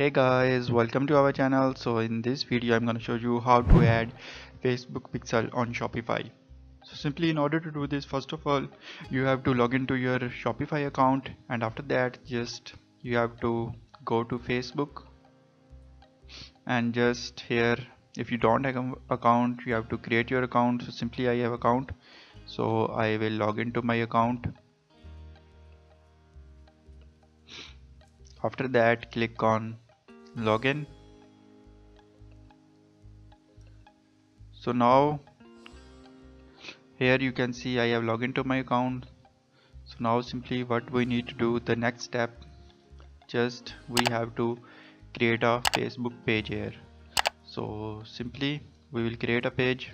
Hey guys, welcome to our channel. So in this video I'm going to show you how to add Facebook pixel on Shopify. So simply in order to do this, first of all you have to log into your Shopify account, and after that just you have to go to Facebook, and just here if you don't have an account you have to create your account. So simply I have account, so I will log into my account. After that click on login. So now here you can see I have logged into my account. So now simply what we need to do, the next step, just we have to create a Facebook page here. So simply we will create a page.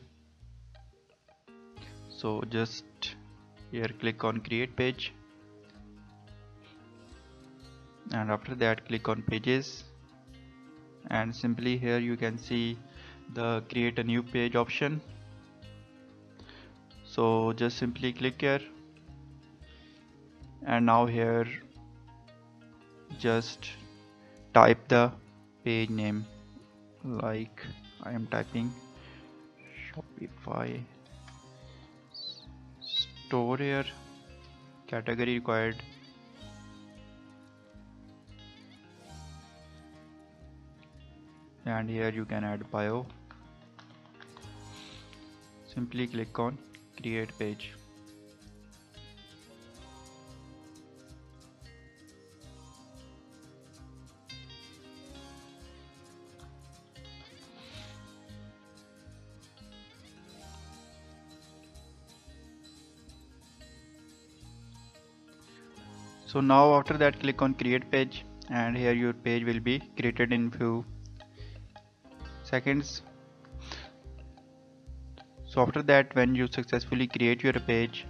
So just here click on create page, and after that click on pages, and simply here you can see the create a new page option. So just simply click here, and now here just type the page name, like I am typing Shopify store here, category required, and here you can add bio. Simply click on create page. So now after that click on create page, and here your page will be created in few seconds. So after that, when you successfully create your page,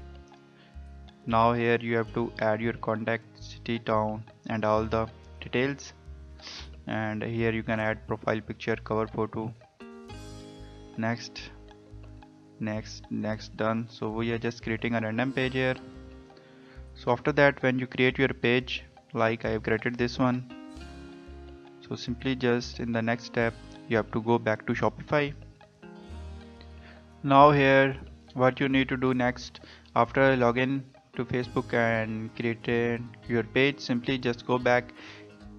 now here you have to add your contact, city, town and all the details, and here you can add profile picture, cover photo, next, done. So we are just creating a random page here. So after that, when you create your page, like I have created this one, so simply just in the next step you have to go back to Shopify. Now here what you need to do next, after login to Facebook and created your page, simply just go back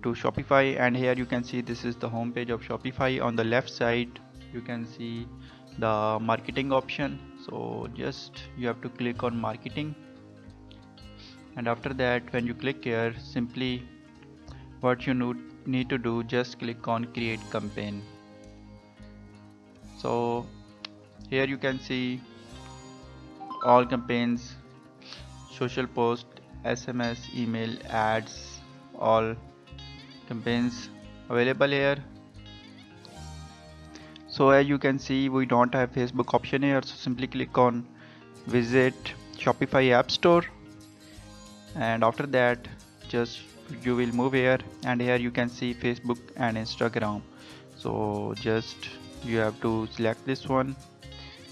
to Shopify, and here you can see this is the home page of Shopify. On the left side you can see the marketing option, so just you have to click on marketing, and after that when you click here, simply what you need to do, just click on create campaign. So here you can see all campaigns, social post, SMS, email, ads, all campaigns available here. So as you can see we don't have Facebook option here, so simply click on visit Shopify App Store, and after that just you will move here, and here you can see Facebook and Instagram. So just you have to select this one,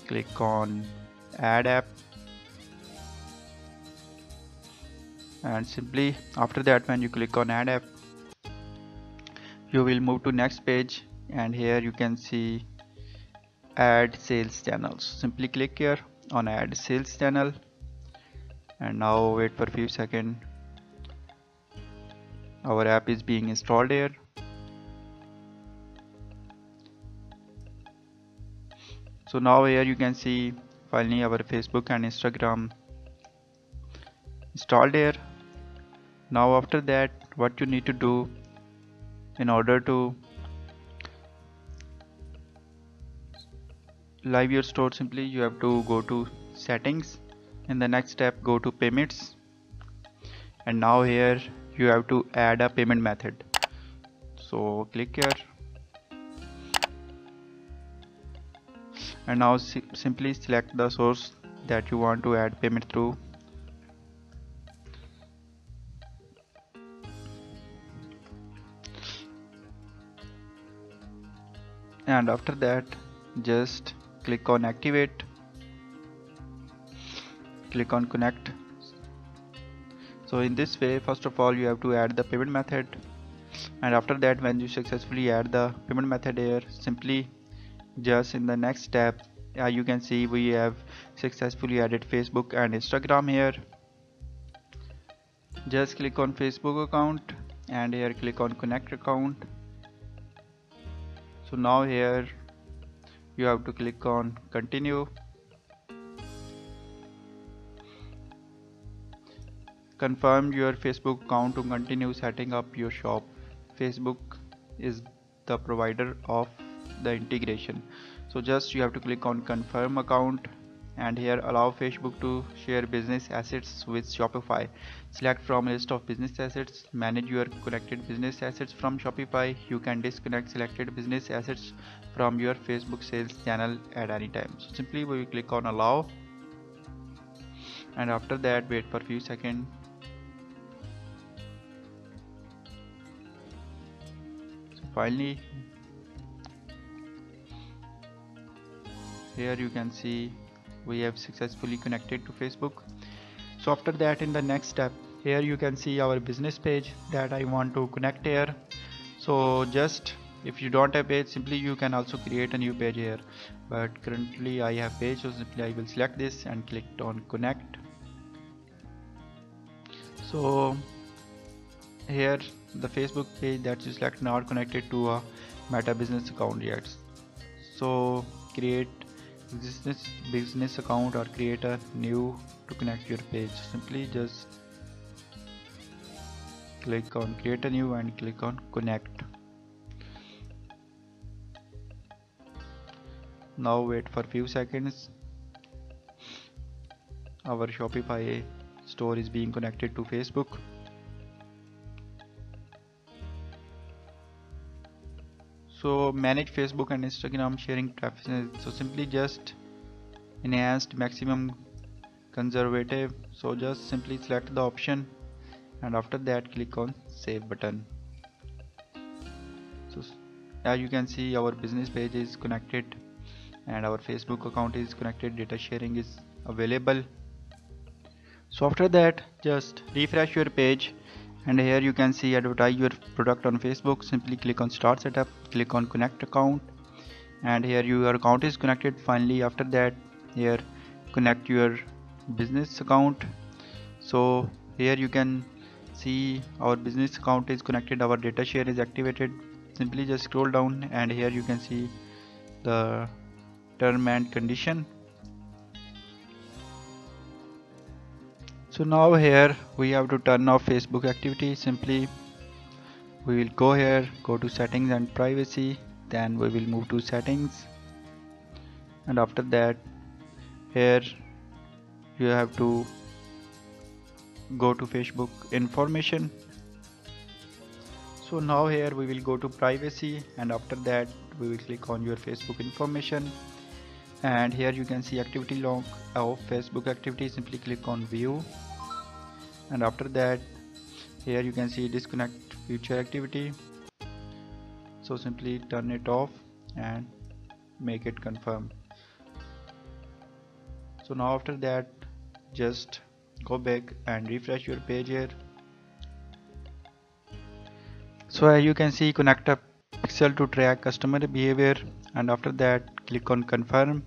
click on add app, and simply after that when you click on add app you will move to next page, and here you can see add sales channels. Simply click here on add sales channel, and now wait for a few seconds. Our app is being installed here. So now here you can see finally our Facebook and Instagram installed here. Now after that what you need to do, in order to live your store, simply you have to go to settings. In the next step go to payments, and now here you have to add a payment method. So click here, and now simply select the source that you want to add payment through. And after that just click on activate, click on connect. So in this way, first of all you have to add the payment method, And after that, when you successfully add the payment method here, simply just in the next step, you can see we have successfully added Facebook and Instagram here. Just click on Facebook account and here click on connect account. So now here you have to click on continue. Confirm your Facebook account to continue setting up your shop. Facebook is the provider of the integration. So just you have to click on confirm account and here allow Facebook to share business assets with Shopify. Select from list of business assets, manage your connected business assets from Shopify. You can disconnect selected business assets from your Facebook sales channel at any time. So simply we will click on allow and after that wait for a few seconds. So finally here you can see we have successfully connected to Facebook. So after that, in the next step, here you can see our business page that I want to connect here. So just if you don't have page, simply you can also create a new page here, but currently I have page, so simply I will select this and click on connect. So here the Facebook page that you select not connected to a Meta business account yet. So create business account or create a new to connect your page. Simply just click on create a new and click on connect. Now wait for few seconds. Our Shopify store is being connected to Facebook. So manage Facebook and Instagram sharing traffic. So simply just enhanced maximum conservative. So just simply select the option and after that click on save button. So as you can see our business page is connected and our Facebook account is connected, data sharing is available. So after that just refresh your page and here you can see advertise your product on Facebook. Simply click on start setup, click on connect account and here your account is connected. Finally after that here connect your business account. So here you can see our business account is connected, our data share is activated. Simply just scroll down and here you can see the term and condition. So now here we have to turn off Facebook activity. Simply we will go here, go to settings and privacy, then we will move to settings and after that here you have to go to Facebook information. So now here we will go to privacy and after that we will click on your Facebook information and here you can see activity log of Facebook activity. Simply click on view and after that here you can see disconnect future activity. So simply turn it off and make it confirm. So now after that just go back and refresh your page here. So as you can see connect a pixel to track customer behavior and after that click on confirm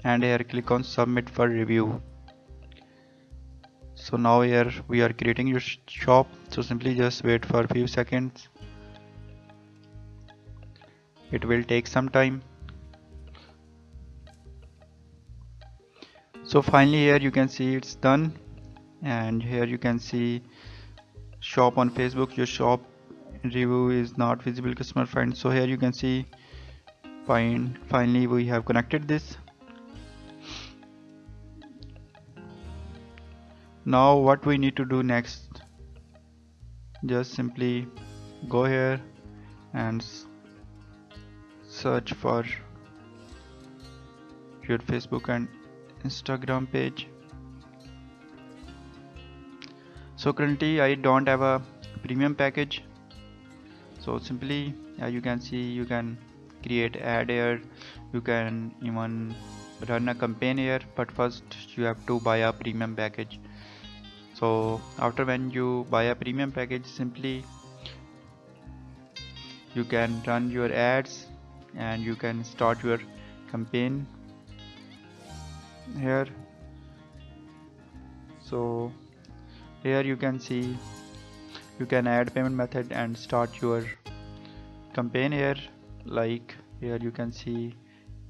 and here click on submit for review. So now here we are creating your shop. So simply just wait for a few seconds. It will take some time. So finally here you can see it's done and here you can see shop on Facebook. Your shop review is not visible customer find. So here you can see finally we have connected this. Now what we need to do next, just simply go here and search for your Facebook and Instagram page. So currently I don't have a premium package, so simply you can see you can create ad here, you can even run a campaign here, but first you have to buy a premium package. So after when you buy a premium package, simply you can run your ads and you can start your campaign here. So here you can see you can add payment method and start your campaign here. Like here you can see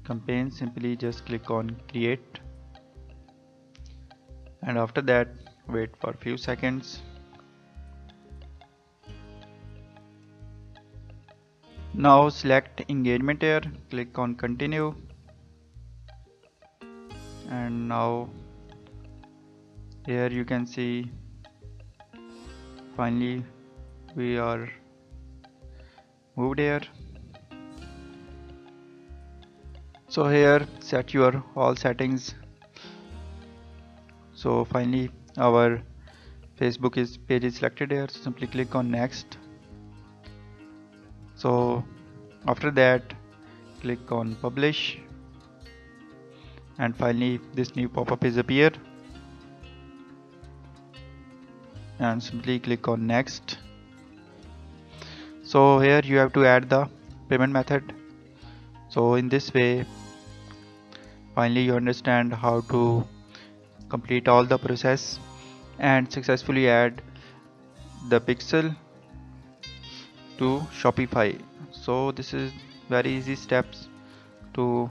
campaign, simply just click on create, and after that wait for a few seconds. Now select engagement here, click on continue, and now here you can see finally we are moved here. So here set your all settings. So finally our Facebook page is selected here, so simply click on next. So after that click on publish, and finally this new pop-up is appear, and simply click on next. So here you have to add the payment method. So in this way finally you understand how to complete all the process and successfully add the pixel to Shopify. So this is very easy steps to